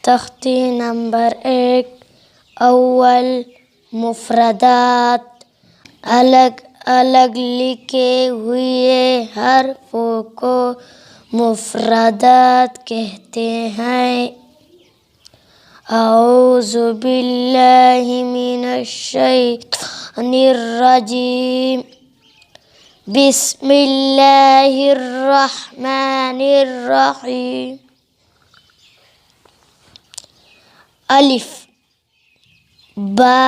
तख्ती नंबर 1। अव्वल मुफ़रदात, अलग अलग लिखे हुए हर्फ़ों को मुफ़रदात कहते हैं। औज़ु बिल्लाहि मिनश शैतानिर रजीम। बिस्मिल्लाहिर रहमानिर रहीम। अलिफ, बा,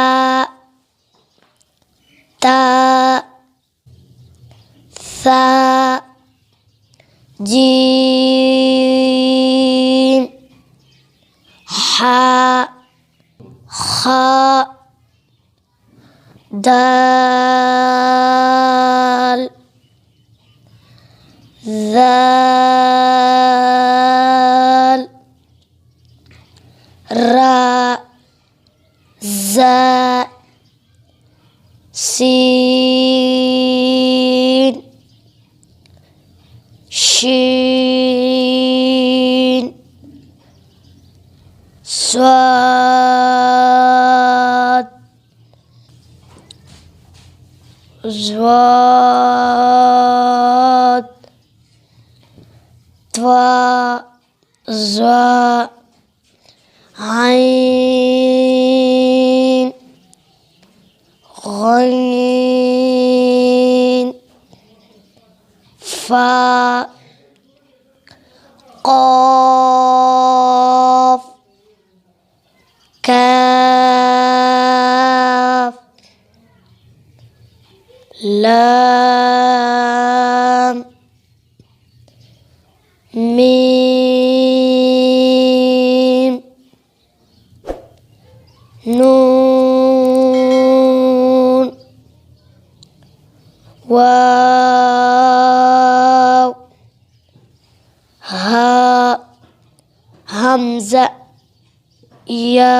ता, सा, जीम, हा, खा, दाल, ज़ाल, रा, ज़ा, सीन, शीन, स्वाद, ज़्वाद, त्वा, ज़ा, ऐन, गैन, फा, क़ाफ, काफ, लाम, मीम, नून, वाव, हा, हमज़ा, या,